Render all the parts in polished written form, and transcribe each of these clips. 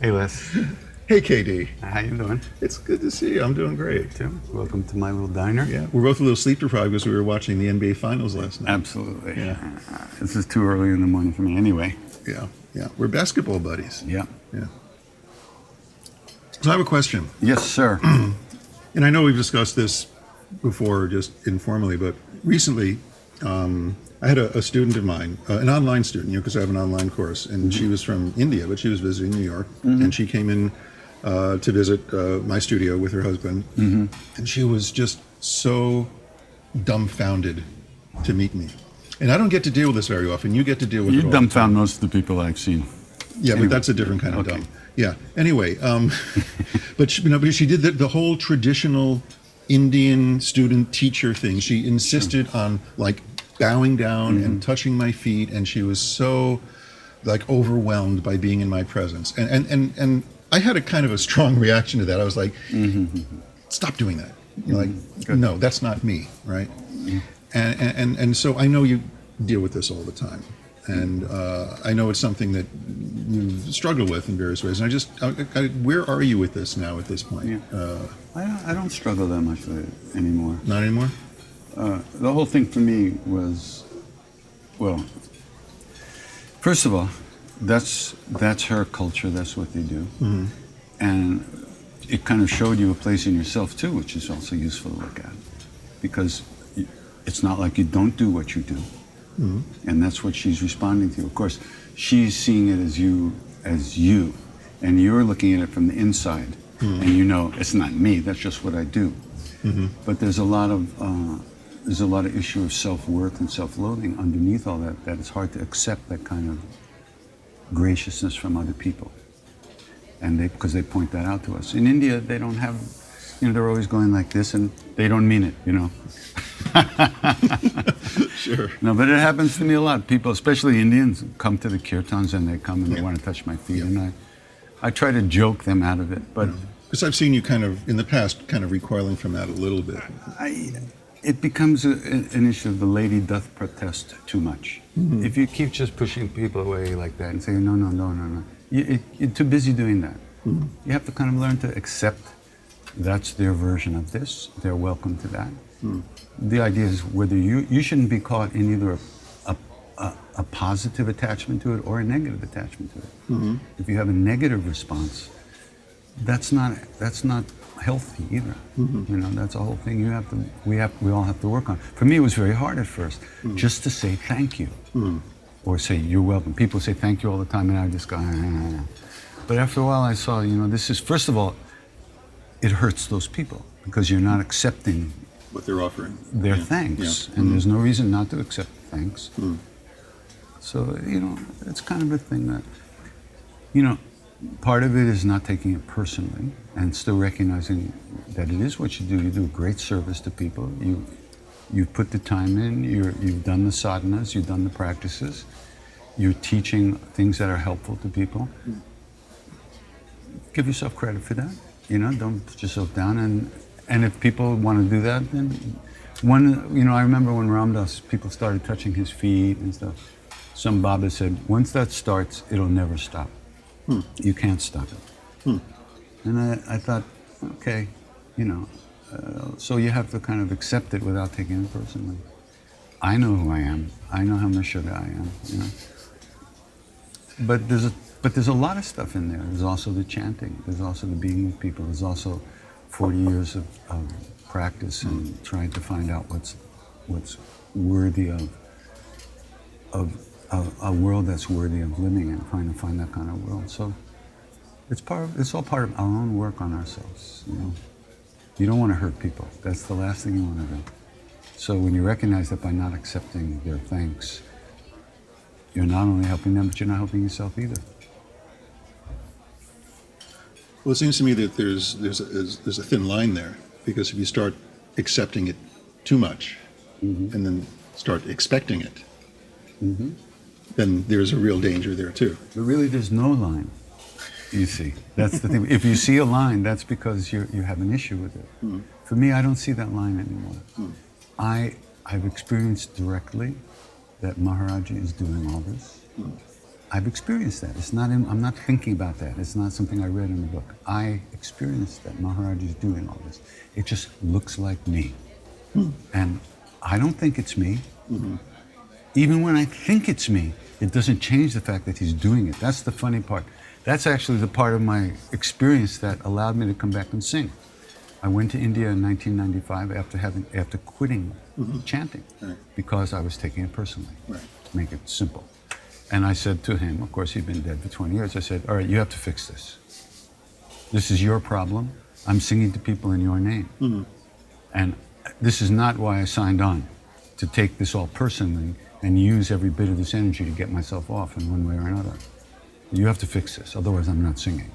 Hey, Les. Hey, KD. How you doing? It's good to see you. I'm doing great. Tim, welcome to my little diner. Yeah, we're both a little sleep deprived because we were watching the NBA Finals last night. Absolutely. Yeah. This is too early in the morning for me anyway. Yeah. We're basketball buddies. Yeah. So I have a question. Yes, sir. And I know we've discussed this before just informally, but recently I had a student of mine, an online student, because I have an online course, and she was from India, but she was visiting New York, and she came in to visit my studio with her husband, and she was just so dumbfounded to meet me. And I don't get to deal with this very often. You get to deal with it all You the time. dumbfound most of the people I've seen. Yeah, Anyway. but that's a different kind of Okay. dumb. Yeah. Anyway, but she did the whole traditional Indian student teacher thing. She insisted on like bowing down and touching my feet, and she was so like overwhelmed by being in my presence. And I had a kind of a strong reaction to that. I was like, stop doing that. No, that's not me, right? And so I know you deal with this all the time. And I know it's something that you've struggled with in various ways. And where are you with this now at this point? Yeah. I don't struggle that much with it anymore. Not anymore? The whole thing for me was, well, first of all, that's her culture. That's what they do. And it kind of showed you a place in yourself too, which is also useful to look at, because it's not like you don't do what you do. And that's what she's responding to. Of course, she's seeing it as you, and you're looking at it from the inside, and you know it's not me. That's just what I do. But there's a lot of issue of self-worth and self-loathing underneath all that. That it's hard to accept that kind of graciousness from other people, and because they point that out to us. In India, they don't have, they're always going like this, and they don't mean it, Sure. No, but it happens to me a lot. People, especially Indians, come to the kirtans and they come and they want to touch my feet, and I try to joke them out of it. But Because I've seen you kind of, in the past, kind of recoiling from that a little bit. it becomes an issue of the Lady Doth protest too much. If you keep just pushing people away like that and saying, no, you're too busy doing that. You have to kind of learn to accept that's their version of this. They're welcome to that. The idea is whether you shouldn't be caught in either a positive attachment to it or a negative attachment to it. If you have a negative response, that's not healthy either. That's a whole thing we all have to work on. For me, it was very hard at first, just to say thank you, or say you're welcome. People say thank you all the time, and I just go. But after a while, I saw, this is, first of all, it hurts those people because you're not accepting What they're offering. their thanks, and there's no reason not to accept thanks. So, it's kind of a thing that, part of it is not taking it personally and still recognizing that it is what you do. You do a great service to people. You've put the time in, you've done the sadhanas, you've done the practices, you're teaching things that are helpful to people. Give yourself credit for that. Don't put yourself down. And if people want to do that, then I remember when Ram Dass, people started touching his feet and stuff. Some Baba said, once that starts, it'll never stop. You can't stop it. And I thought, okay, so you have to kind of accept it without taking it personally. I know who I am. I know how much sugar I am. But there's a lot of stuff in there. There's also the chanting. There's also the being with people. There's also 40 years of practice and trying to find out what's worthy of a world that's worthy of living in, trying to find that kind of world. So it's all part of our own work on ourselves. You don't want to hurt people. That's the last thing you want to do. So when you recognize that by not accepting their thanks, you're not only helping them, but you're not helping yourself either. Well, it seems to me that there's a thin line there, because if you start accepting it too much and then start expecting it, then there's a real danger there too. But really, there's no line, you see. That's the thing. If you see a line, that's because you have an issue with it. For me, I don't see that line anymore. I've experienced directly that Maharaji is doing all this. I've experienced that. I'm not thinking about that. It's not something I read in the book. I experienced that Maharaj is doing all this. It just looks like me. And I don't think it's me. Even when I think it's me, it doesn't change the fact that he's doing it. That's the funny part. That's actually the part of my experience that allowed me to come back and sing. I went to India in 1995 after quitting chanting because I was taking it personally, to make it simple. And I said to him, of course he'd been dead for 20 years, I said, all right, you have to fix this. This is your problem. I'm singing to people in your name. And this is not why I signed on, to take this all personally and use every bit of this energy to get myself off in one way or another. You have to fix this, otherwise I'm not singing.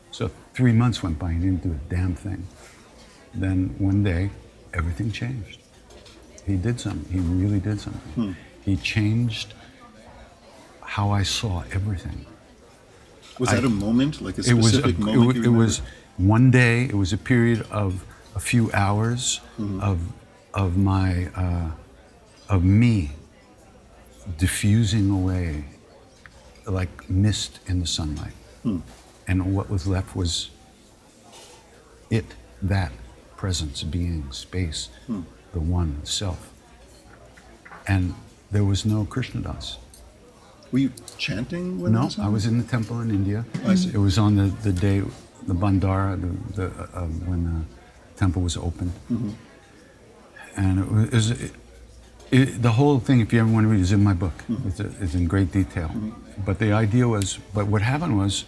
So 3 months went by and he didn't do a damn thing. Then one day, everything changed. He did something, he really did something. He changed how I saw everything. Was that a moment, like a specific moment? It was one day. It was a period of a few hours of me diffusing away like mist in the sunlight, and what was left was that presence, being, space, the one, self, and there was no Krishna Das. Were you chanting when No, that was I happening? was in the temple in India. I see. It was on the day, the Bandara, when the temple was opened. And the whole thing, if you ever want to read it, is in my book. It's in great detail. But the idea was, but what happened was,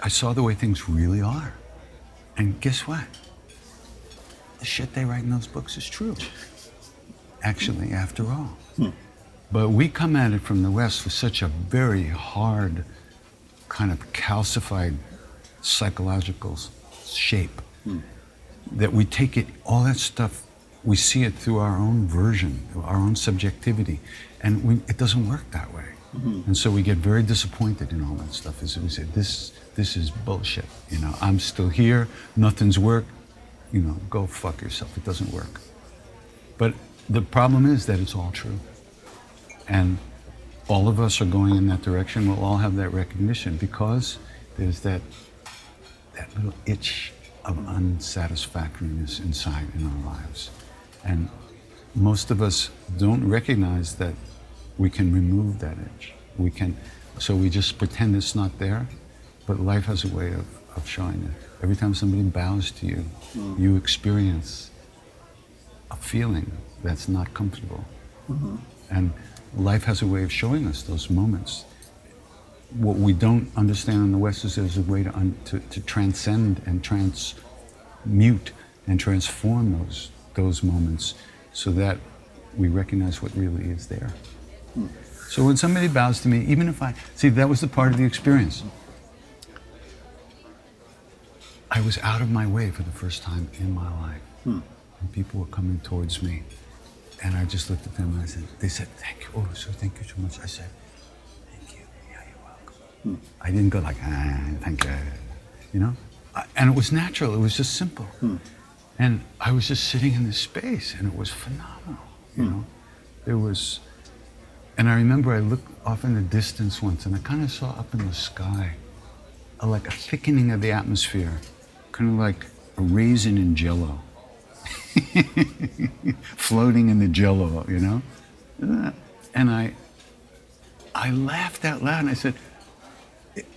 I saw the way things really are. And guess what? The shit they write in those books is true. Actually, after all. But we come at it from the West with such a very hard, kind of calcified psychological shape that we take it, all that stuff, we see it through our own version, our own subjectivity, and it doesn't work that way. And so we get very disappointed in all that stuff. As we say, this is bullshit. You know, I'm still here, nothing's worked. You know, go fuck yourself. It doesn't work. But the problem is that it's all true. And all of us are going in that direction. We'll all have that recognition because there's that little itch of unsatisfactoriness inside in our lives. And most of us don't recognize that we can remove that itch. So we just pretend it's not there, but life has a way of showing it. Every time somebody bows to you, you experience a feeling that's not comfortable. And life has a way of showing us those moments. What we don't understand in the West is there's a way to transcend and transmute and transform those moments so that we recognize what really is there. So when somebody bows to me, even if that was the part of the experience. I was out of my way for the first time in my life. And people were coming towards me. And I just looked at them and they said, thank you. Oh, so thank you so much. I said, thank you. Yeah, you're welcome. I didn't go like, thank you. You know? And it was natural. It was just simple. And I was just sitting in this space and it was phenomenal. You know? And I remember I looked off in the distance once and I kind of saw up in the sky like a thickening of the atmosphere, kind of like a raisin in Jell-O. Floating in the Jell-O, you know? And I laughed out loud and I said,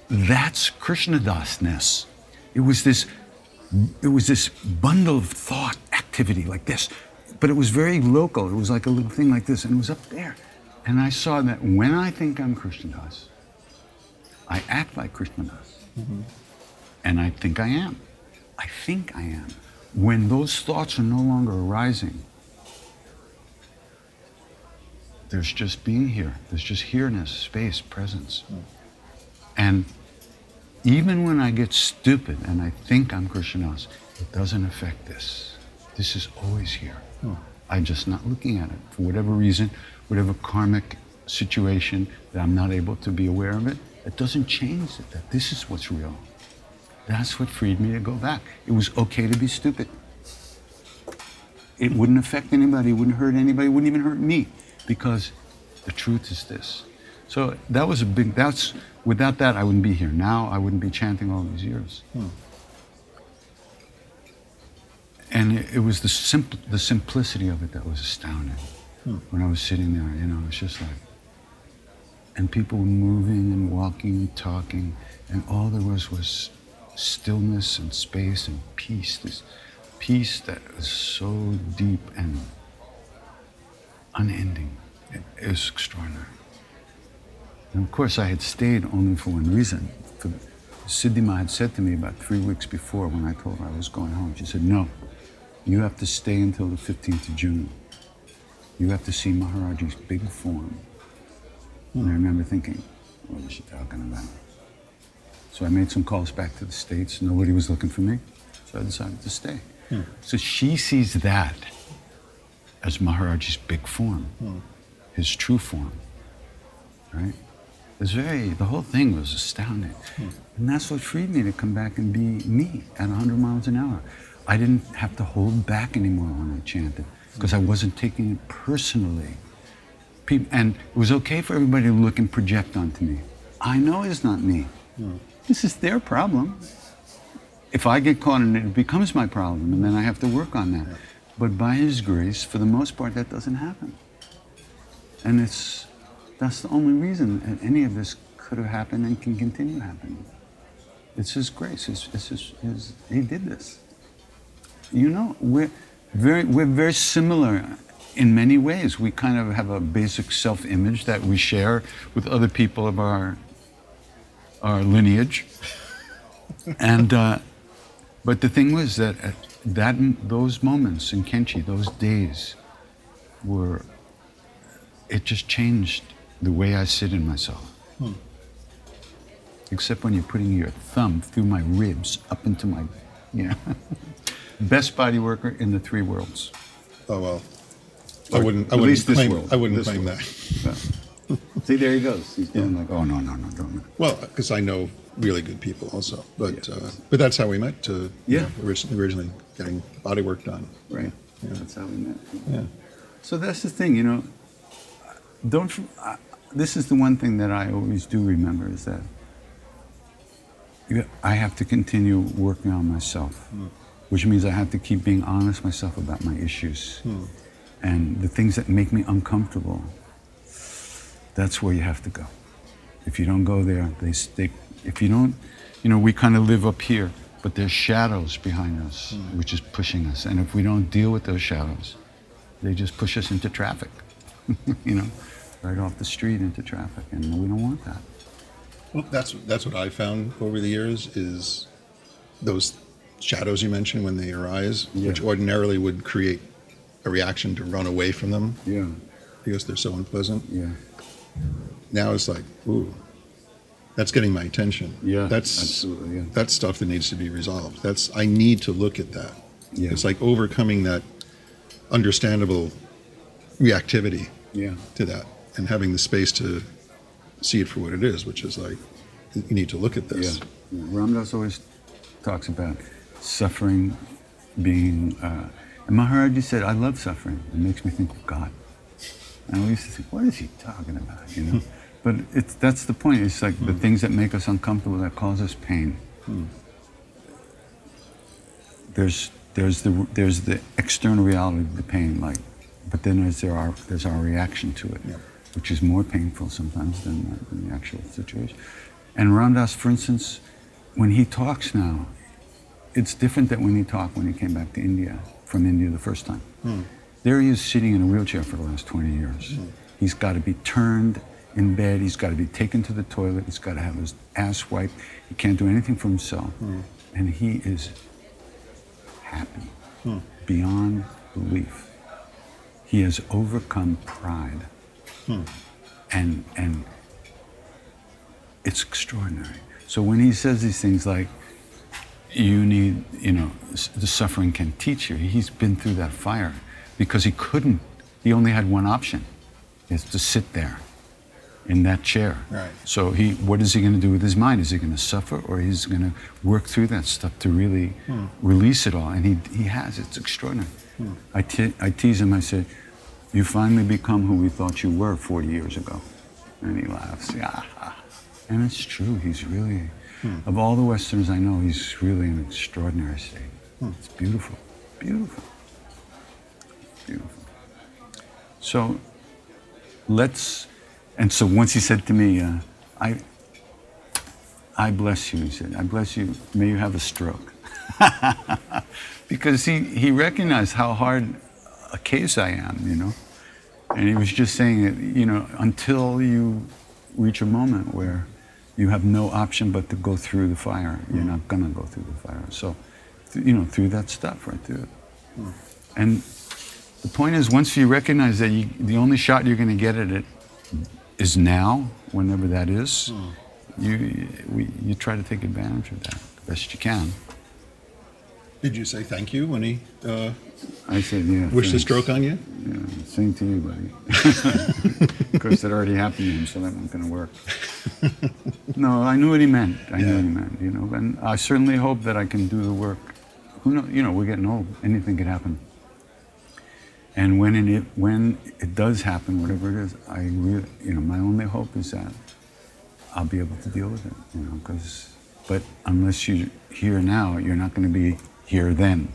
that's Krishna Das-ness. It was this bundle of thought activity like this, but it was very local. It was like a little thing like this and it was up there. And I saw that when I think I'm Krishna Das, I act like Krishna Das. And I think I am. I think I am. When those thoughts are no longer arising, there's just being here. There's just here-ness, space, presence. And even when I get stupid and I think I'm Krishna Das, it doesn't affect this. This is always here. I'm just not looking at it. For whatever reason, whatever karmic situation that I'm not able to be aware of it, it doesn't change it, that this is what's real. That's what freed me to go back. It was okay to be stupid. It wouldn't affect anybody, it wouldn't hurt anybody, it wouldn't even hurt me, because the truth is this. So that was a big, without that I wouldn't be here. Now I wouldn't be chanting all these years. And it was the simplicity of it that was astounding. When I was sitting there, it's just like, and people were moving and walking and talking, and all there was stillness and space and peace. This peace that was so deep and unending. It was extraordinary. And of course, I had stayed only for one reason. Siddhima had said to me about 3 weeks before, when I told her I was going home, she said, no, you have to stay until the 15th of June. You have to see Maharaji's big form. And I remember thinking, what is she talking about? So I made some calls back to the States. Nobody was looking for me. So I decided to stay. So she sees that as Maharaji's big form, his true form, right? The whole thing was astounding. And that's what freed me to come back and be me at 100 miles an hour. I didn't have to hold back anymore when I chanted, because I wasn't taking it personally. And it was okay for everybody to look and project onto me. I know it's not me. This is their problem. If I get caught in it, it becomes my problem, and then I have to work on that. But by His grace, for the most part, that doesn't happen. And that's the only reason that any of this could have happened and can continue happening. It's His grace. He did this. We're very similar in many ways. We kind of have a basic self-image that we share with other people of our lineage. And but the thing was that those moments in Kenchi, those days, it just changed the way I sit in myself. Except when you're putting your thumb through my ribs up into my, best body worker in the 3 worlds. Oh well, I wouldn't claim that. See, there he goes. He's going like, oh no, don't. Well, because I know really good people also, but that's how we met. Originally getting body work done. Right. Yeah. That's how we met. Yeah. So that's the thing, this is the one thing that I always do remember, is that I have to continue working on myself, which means I have to keep being honest with myself about my issues and the things that make me uncomfortable. That's where you have to go. If you don't go there, if you don't, we kind of live up here, but there's shadows behind us, which is pushing us. And if we don't deal with those shadows, they just push us into traffic, right off the street into traffic, and we don't want that. Well, that's what I found over the years, is those shadows you mentioned when they arise, which ordinarily would create a reaction to run away from them, because they're so unpleasant. Now it's like, ooh, that's getting my attention. That's absolutely. That's stuff that needs to be resolved. I need to look at that. It's like overcoming that understandable reactivity to that, and having the space to see it for what it is, which is like, you need to look at this. Ram Dass always talks about suffering being, and Maharaji said, I love suffering. It makes me think of God. And I used to think, what is he talking about, But that's the point. It's like the things that make us uncomfortable, that cause us pain. There's the external reality of the pain, but then there's our reaction to it, which is more painful sometimes than the actual situation. And Ram Dass, for instance, when he talks now, it's different than when he came back to India, from India the first time. There he is sitting in a wheelchair for the last 20 years. He's got to be turned in bed, he's got to be taken to the toilet, he's got to have his ass wiped, he can't do anything for himself. And he is happy, beyond belief. He has overcome pride. And it's extraordinary. So when he says these things like, you need, the suffering can teach you, he's been through that fire, because he only had one option, is to sit there in that chair. Right. So what is he going to do with his mind? Is he going to suffer, or he's going to work through that stuff to really release it all? And he has. It's extraordinary. I tease him. I say, you finally become who we thought you were 40 years ago. And he laughs. Yeah. And it's true. He's really, of all the Westerners I know, he's really an extraordinary state. It's beautiful. Beautiful. Beautiful. So and so once he said to me, I bless you, he said, I bless you, may you have a stroke. Because he recognized how hard a case I am, you know. And he was just saying that, you know, until you reach a moment where you have no option but to go through the fire, you're not gonna go through the fire. So, you know, through that stuff, right through it. And the point is, once you recognize that the only shot you're gonna get at it is now, whenever that is, you try to take advantage of that the best you can. Did you say thank you when he I said, yeah. wished the thanks. stroke on you? Yeah, same to you, buddy. Of course, it already happened to him, so that wasn't going to work. No, I knew what he meant. I knew what he meant, you know. And I certainly hope that I can do the work. Who knows? You know, we're getting old. Anything could happen. And when it does happen, whatever it is, I really, you know, my only hope is that I'll be able to deal with it, you know. But unless you're here now, you're not going to be here then.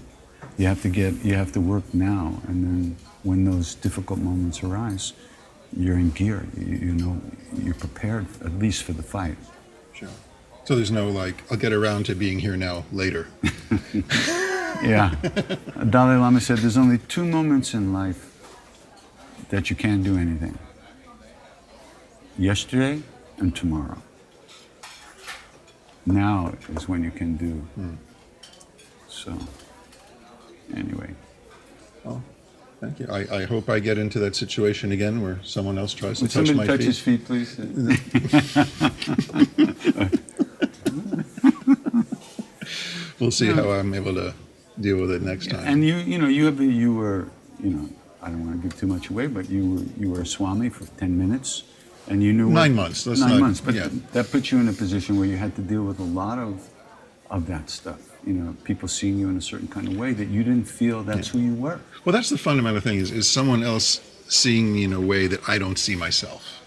You have to work now, and then when those difficult moments arise, you're in gear. You know, you're prepared at least for the fight. Sure. So there's no like, I'll get around to being here now later. Yeah. Dalai Lama said there's only 2 moments in life that you can't do anything. Yesterday and tomorrow. Now is when you can do. So, anyway. Well, thank you. I hope I get into that situation again where someone else tries to Would touch somebody my touch his feet, please? We'll see how I'm able to deal with it next time. And you were, I don't want to give too much away, but you were a Swami for 10 minutes, and you knew 9 months. That's 9 not, months, but yeah. that put you in a position where you had to deal with a lot of that stuff. You know, people seeing you in a certain kind of way that you didn't feel that's who you were. Well, that's the fundamental thing is someone else seeing me in a way that I don't see myself.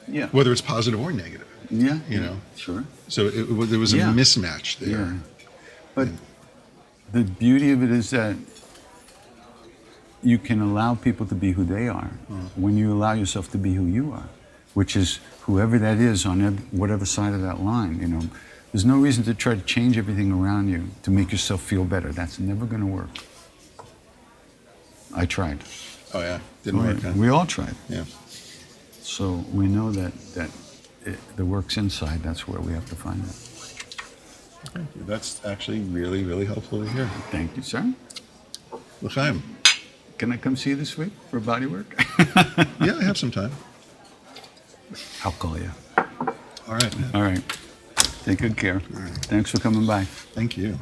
Yeah. Whether it's positive or negative. Yeah. You know? Sure. So there was a mismatch there. Yeah. But the beauty of it is that you can allow people to be who they are when you allow yourself to be who you are, which is whoever that is on whatever side of that line, you know. There's no reason to try to change everything around you to make yourself feel better. That's never going to work. I tried. Oh, yeah. Didn't work, huh? We all tried. Yeah. So we know that the work's inside. That's where we have to find it. Thank you. That's actually really, really helpful to hear. Thank you, sir. L'chaim. Can I come see you this week for body work? Yeah, I have some time. I'll call you. All right, man. All right. Take good care. All right. Thanks for coming by. Thank you.